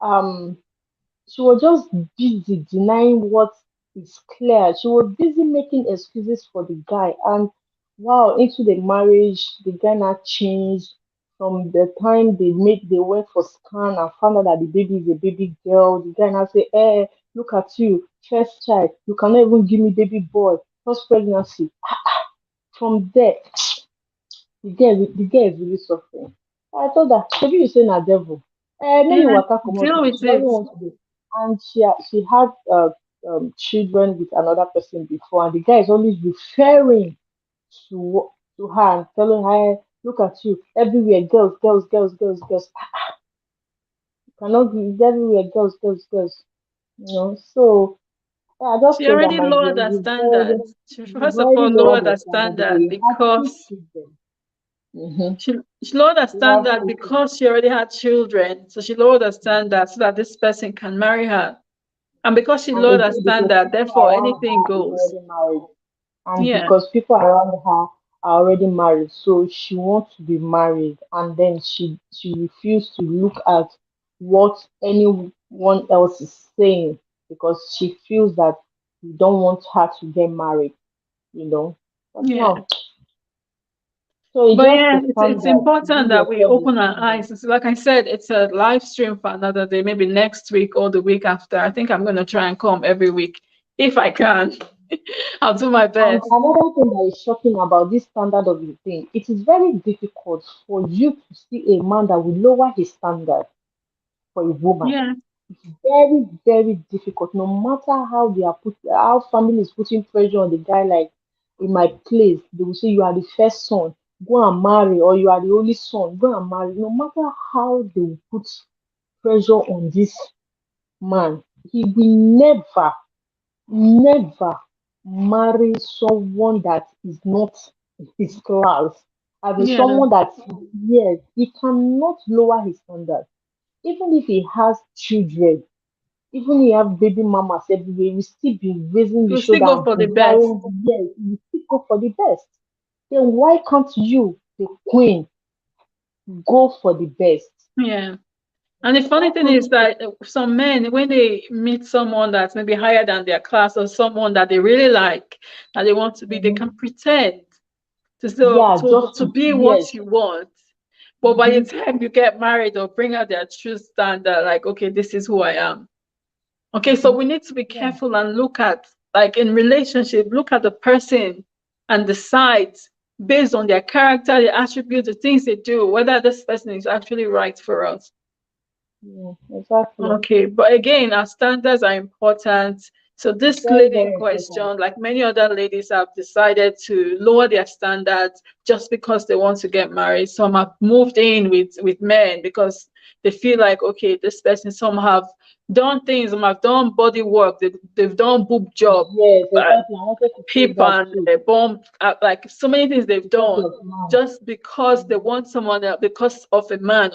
Um, she was just busy denying what is clear. She was busy making excuses for the guy. And wow, into the marriage, the guy now changed from the time they went for scan and found out that the baby is a baby girl. The guy now say, look at you, first child, you cannot even give me baby boy, first pregnancy. From there, the girl is really suffering. I told her, maybe you say na devil. Make you Yeah. waka comot Deal now. with She doesn't it. want to do. And she had children with another person before, and the guy is always referring to her and telling her, look at you, everywhere girls, girls, girls, girls, girls. You cannot be everywhere girls, girls, girls. So yeah, I just She told her, already my dear, lowered her standards. She you've first of already all lowered lowered your her standard because standard you had two because children. Mm-hmm. she lowered her You have standard two children. because she already had children. So she lowered her standard so that this person can marry her. And because she And lowered her again, because standard, people therefore around anything her is goes. already married, and Yeah. because people around her are already married, so she wants to be married, and then she refused to look at what anyone else is saying because she feels that you don't want her to get married, you know. But Yeah. no, so it's But just yeah, the it's standard. important Give that we yourself the open our standard. eyes. It's like I said, it's a live stream for another day, maybe next week or the week after. I think I'm going to try and come every week if I can. I'll do my And best. another thing that is shocking about this standard of the thing, it is very difficult for you to see a man that will lower his standard for a woman. Yeah. Very, very difficult. No matter how family is putting pressure on the guy, like in my place, they will say you are the first son, go and marry, or you are the only son, go and marry. No matter how they will put pressure on this man, he will never marry someone that is not his class. I mean, Yeah. someone that, yes, he cannot lower his standard. Even if he has children, Even you have baby mamas everywhere, we still be raising the You still shoulder go and for the best. providing. Yes, we still go for the best. Then why can't you, the queen, go for the best? Yeah. And the funny Why thing can't is that some men, when they meet someone that's maybe higher than their class or someone that they really like, that they want to be, they you? can pretend to so Yeah, just to be yes. what you want. But by the Mhm. time you get married or bring out their true standard, like, okay, this is who I am. Okay, so Mhm. we need to be Yeah. careful and look at, like in relationship, look at the person and decide based on their character, their attributes, the things they do, whether this person is actually right for us. Yeah, exactly. Okay, but again, our standards are important. So this Very, lady in very important. question, like many other ladies, have decided to lower their standards just because they want to get married. Some have moved in with men because they feel like, okay, this person. Some have done things. Some have done body work. They've done boob job, Yes, uh, exactly. I wanted to say hip that and too. bomb, like so many things they've A couple done of months. just because they Mm. want someone else, because of a man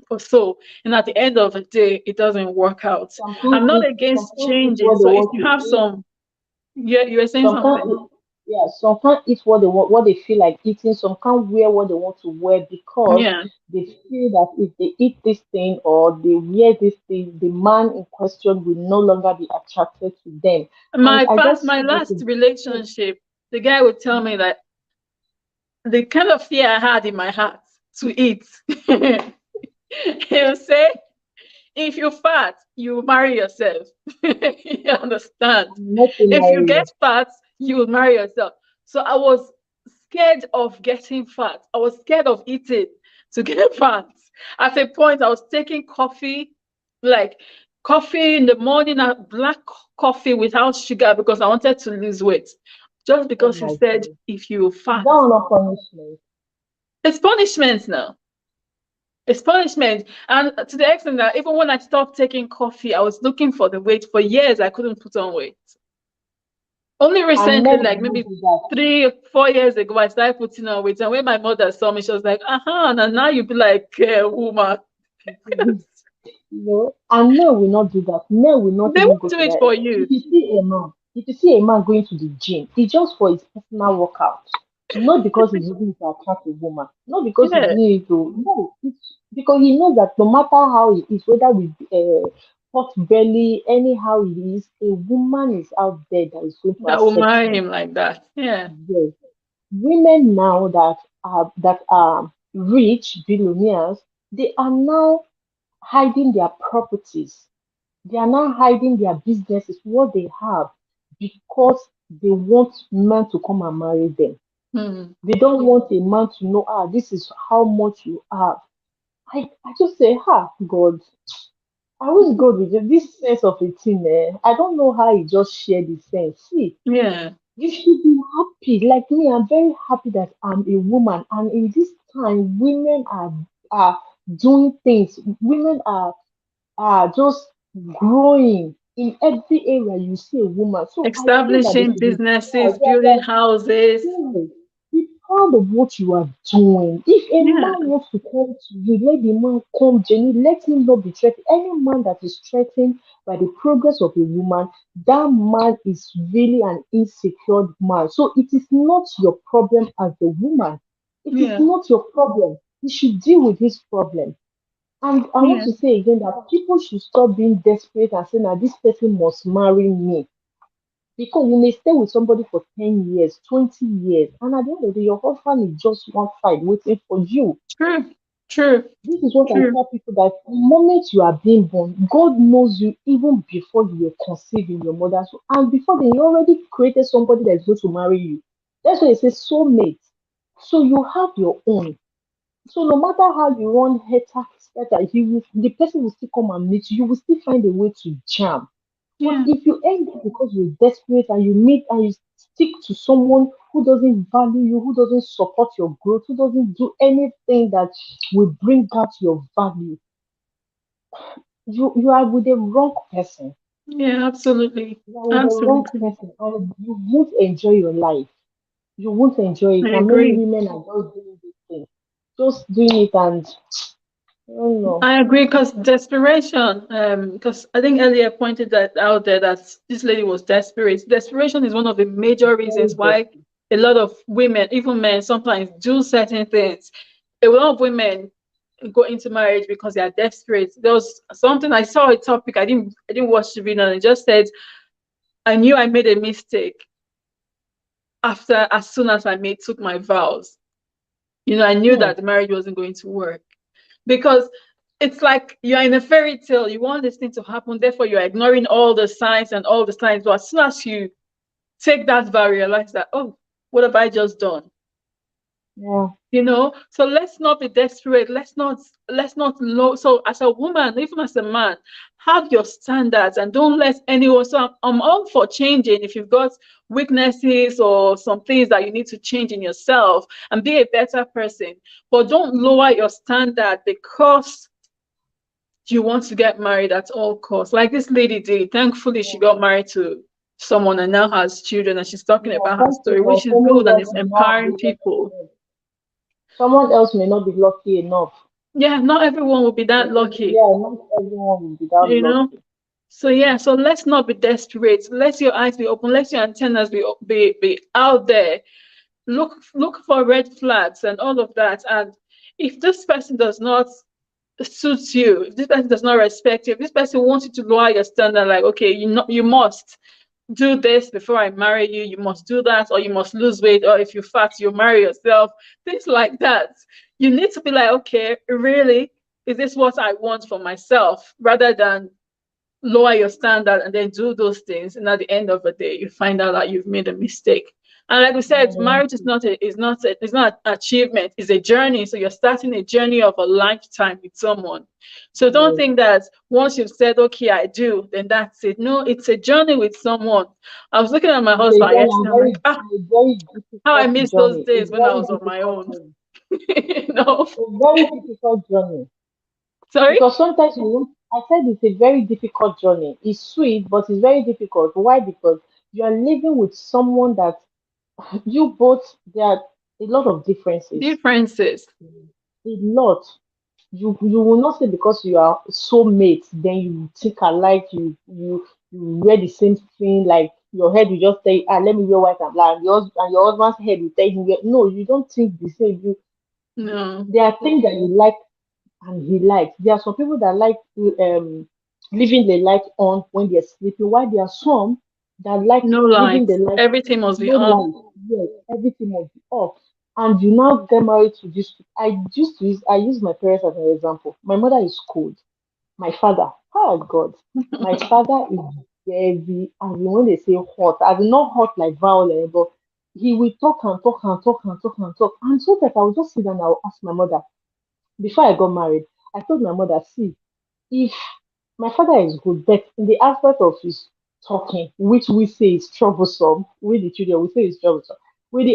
or so. And at the end of the day, it doesn't work out. I'm not against Sometimes it's changing. what they So if want you to have eat. some, yeah, you were saying Sometimes something. it, yeah, sometimes it's what they want, what they feel like eating. Some can't wear what they want to wear because Yeah. they feel that if they eat this thing or they wear this thing, the man in question will no longer be attracted to them. And I just My feel this last is relationship, the guy would tell me that the kind of fear I had in my heart to eat. He'll say, if you fat, you marry yourself. You understand? not to If you marry get you. fat, you will marry yourself. So I was scared of getting fat. I was scared of eating to get fat. At a point, I was taking coffee, like coffee in the morning, black coffee without sugar because I wanted to lose weight. Just Oh because he my said, God. if you Is fat, that one a punishment? it's punishment now. It's punishment. And to the extent that even when I stopped taking coffee, I was looking for the weight. For years, I couldn't put on weight. Only And recently, men like will not maybe do that. 3, 4 years ago, I started putting on weight. And when my mother saw me, she was like, uh-huh. And now you be like, woman. No, and men will not do that. Men will not They even won't go do to it that for extent. you. If you see a man going to the gym, it's just for his personal workout. Not because he's looking to attract a woman. Not because he's Yeah. doing it to. No, it's because he knows that no matter how it is, whether with pot belly, anyhow it is, a woman is out there that is going to That will accept marry him. him like that. Yeah. Yes. Women now that are rich billionaires, they are now hiding their properties. They are now hiding their businesses, what they have, because they want men to come and marry them. Hmm. They don't want a man to know, this is how much you have. I just say, God, I wish God would just this sense of a thing. I don't know how he just shared the sense. See, Yeah. you should be happy. Like me, I'm very happy that I'm a woman. And in this time, women are doing things. Women are just growing in every area you see a woman. So I feel that they Establishing should be businesses, proud. building houses. Yes, be proud of what you are doing. If a Yeah. man wants to come to you, let the man come genuine. Let him not be threatened. Any man that is threatened by the progress of a woman, that man is really an insecure man. So it is not your problem as a woman. It is Yeah. not your problem. You should deal with his problem. And I want Yeah. to say again that people should stop being desperate and saying that this person must marry me. Because you may stay with somebody for 10 years, 20 years, and at the end of the day, your husband is just one side waiting for you. True. True. This is what I True. tell people that the moment you are being born, God knows you even before you were conceived in your mother's womb. And before then, He already created somebody that is going to marry you. That's why it says soulmate. So you have your own. So no matter how you run head the person will still come and meet you. You will still find a way to jam. But Yeah. if you end up because you're desperate and you meet and you stick to someone who doesn't value you, who doesn't support your growth, who doesn't do anything that will bring out your value, you are with the wrong person. Yeah. Absolutely. You are with the wrong Absolutely. person, and you won't enjoy your life. You won't enjoy I it. And many agree. women are just doing this thing, just doing it, and I don't know. I agree because desperation, because I think earlier pointed that out there that this lady was desperate. Desperation is one of the major Very reasons why desperate. a lot of women, even men, sometimes do certain things. A lot of women go into marriage because they are desperate. There was something I saw a topic, I didn't watch the video, and it just said, I knew I made a mistake after as soon as I made took my vows. I knew Hmm. that the marriage wasn't going to work. Because it's like you're in a fairy tale. You want this thing to happen, therefore you're ignoring all the signs and all the signs. But as soon as you take that vow, realize that, oh, what have I just done? Yeah. So let's not be desperate. Let's not low. So as a woman, even as a man, have your standards and don't let anyone. So I'm all for changing if you've got weaknesses or some things that you need to change in yourself and be a better person. But don't lower your standard because you want to get married at all costs. Like this lady did. Thankfully, she Yeah. got married to someone and now has children and she's talking Yeah. about her Thank you, story, but which is someone good and else it's may not be empowering lucky people. enough. Someone else may not be lucky enough. Yeah, not everyone will be that lucky, Yeah, not everyone will be that you know. lucky. So yeah, so let's not be desperate. Let your eyes be open. Let your antennas be out there. Look for red flags and all of that. And if this person does not suit you, if this person does not respect you, if this person wants you to lower your standard, like okay, you must do this before I marry you, you must do that, or you must lose weight, or if you fat, you marry yourself, things like that. You need to be like, okay, really, is this what I want for myself? Rather than lower your standard and then do those things, and at the end of the day you find out that you've made a mistake. And like we said, Mm. marriage is not an achievement, it's a journey. So you're starting a journey of a lifetime with someone. So don't Yes. think that once you've said okay I do, then that's it. No, it's a journey with someone. I was looking at my It's a husband journey, yesterday, I'm like, a very how I difficult miss those journey. A days when I very was on my difficult own. journey. you know A very difficult journey. Sorry. Because sometimes you won't, I said it's a very difficult journey. It's sweet, but it's very difficult. Why? Because you are living with someone that you both, there are a lot of differences. Differences. A lot. You will not say because you are soulmates, then you think alike, you wear the same thing, like your head will just say, ah, let me wear white and black, and your husband's head will tell him, no, you don't think the same. No. There are things that you like and he likes. There are some people that like leaving the light on when they're sleeping, while there are some that like No leaving the lights, light, everything must be no off. light. Yes, everything must be off. And you now get married to this. I use my parents as an example. My mother is cold. My father, oh God, my father is very, and when they say hot, I mean not hot like violent, but he will talk and talk and talk and talk and talk. And so that I will just sit down and I will ask my mother, before I got married, I told my mother, see, if my father is good, but in the aspect of his talking, which we say is troublesome, with the children, we say it's troublesome. With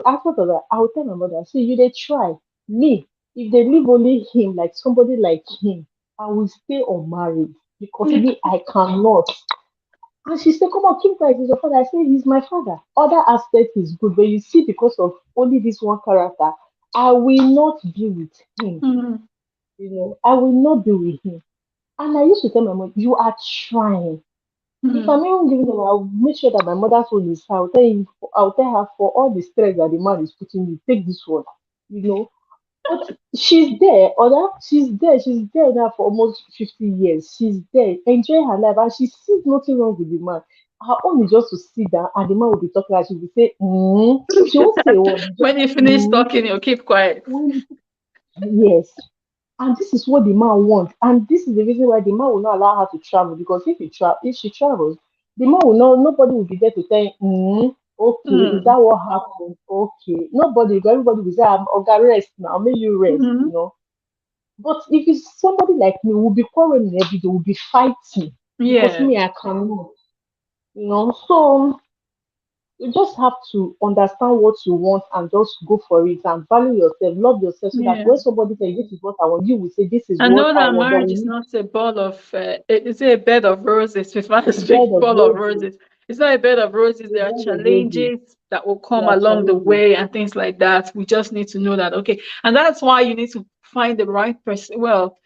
aspect of that, I will tell my mother, see, you they try. Me, if they leave only him, like somebody like him, I will stay unmarried because me, I cannot. And she said, come on, keep quiet, he's your father. I said, he's my father. Other aspect is good, but you see, because of only this one character, I will not be with him. Mm, I will not be with him. And I used to tell my mom, you are trying. If mm. I'm even giving them, I'll make sure that my mother's phone is. I'll tell her for all the stress that the man is putting you, take this one. You know, but she's there now for almost 50 years. She's there, enjoying her life, and she sees nothing wrong with the man. Her own is just to sit down, and the man will be talking, and she will say, She won't say what, just When you finish mm. talking, you keep quiet. Yes. And this is what the man wants. And this is the reason why the man will not allow her to travel. Because if she travels, the man will not, nobody will be there to tell him, okay, is Mm, that what happened? Okay. Nobody, everybody will say, I'm okay, rest now, may you mm. rest. But if it's somebody like me, we'll be quarreling every day, we'll be fighting. Because Yeah, me, I cannot. So you just have to understand what you want and just go for it and value yourself, love yourself, so that yeah. when somebody says this is what I want, you will say this is I what know I that want. Then marriage we is need not a ball of, it's a bed of roses. If I a bed speak of ball of roses. roses. It's not a bed of roses. It's There are not a baby. challenges that will There come are along the challenges. way and things like that. We just need to know that, okay. And that's why you need to find the right person. Well,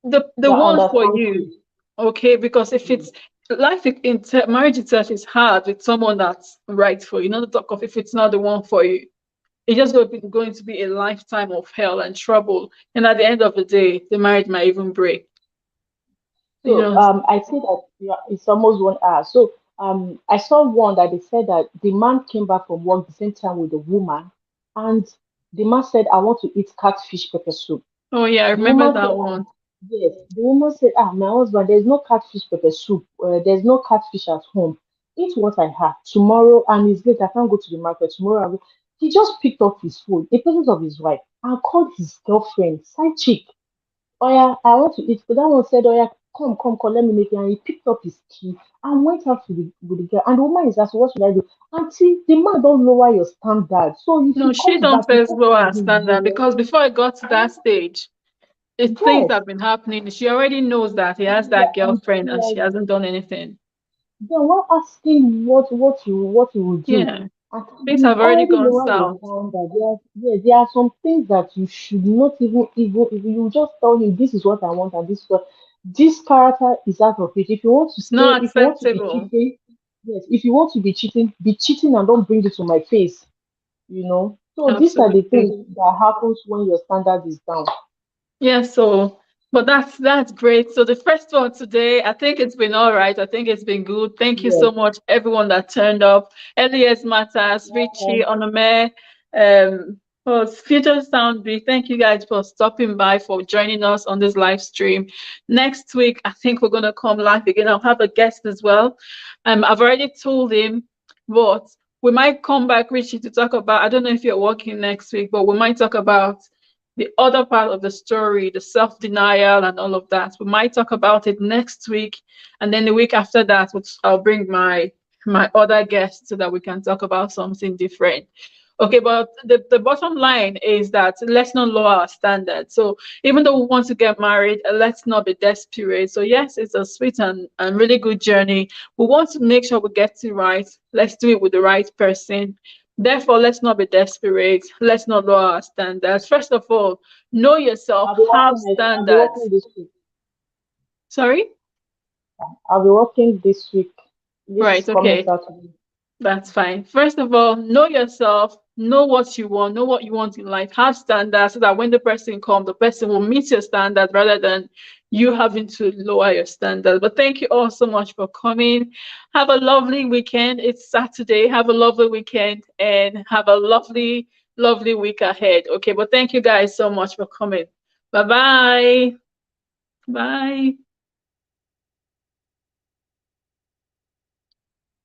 the That one for understands you, you. okay? Because if Mm. it's life marriage itself is hard with someone that's right for you. Not to talk of if it's not the one for you. It's just going to be a lifetime of hell and trouble. And at the end of the day, the marriage might even break. You So know, I see that it's almost 1 hour. So I saw one that they said that the man came back from work the same time with the woman, and the man said, "I want to eat catfish pepper soup." oh yeah, I The remember woman said, that "Ah, one. yes." The woman said, "Ah, my husband, there's no catfish pepper soup. There's no catfish at home. Eat what I have tomorrow, and it's late. I can't go to the market tomorrow." He just picked up his phone in presence of his wife and called his girlfriend, side chick. Oh yeah, I want to eat. But that one said, "Oh yeah, come, let me make it." And he picked up his key and went out with the girl. And the woman is asking, "What should I do?" Auntie, the man don't lower your standard. So if No, he she comes don't back, he first said lower her to his standard because before I got to that stage, if things yes, have been happening. She already knows that he has that and girlfriend she and she has hasn't done anything. then while asking what you will do. Yeah, And things you've have already already gone lowered your south. standard. There are some things that you should not even if you just tell him this is what I want and this is what this character is out of it. If you want to It's not stay, if you want to be acceptable. cheating, yes, if you want to be cheating and don't bring it to my face, So these are the things Absolutely. that happens when your standard is down. Yeah, so but that's great. So the first one today, I think it's been all right. I think it's been good. Thank you Yes. so much, everyone that turned up. Elias Matters, Richie, Welcome. Onome, for Future Sound Big. Thank you guys for stopping by, for joining us on this live stream. Next week, I think we're gonna come live again. I'll have a guest as well. I've already told him, but we might come back, Richie, to talk about. I don't know if you're working next week, but we might talk about the other part of the story, the self-denial and all of that. We might talk about it next week, and then the week after that, I'll bring my other guests so that we can talk about something different. Okay, but the bottom line is that let's not lower our standards. So even though we want to get married, let's not be desperate. So yes, it's a sweet and really good journey. We want to make sure we get it right. Let's do it with the right person. Therefore, let's not be desperate. Let's not lower our standards. First of all, know yourself, have I'll be working standards. this week. Sorry? I'll be working this week, this Right, coming okay. Saturday. That's fine. First of all, know yourself, know what you want in life, have standards so that when the person comes, the person will meet your standards rather than you having to lower your standards. But thank you all so much for coming. Have a lovely weekend. It's Saturday. Have a lovely weekend and have a lovely, lovely week ahead. Okay, but thank you guys so much for coming. Bye-bye. Bye.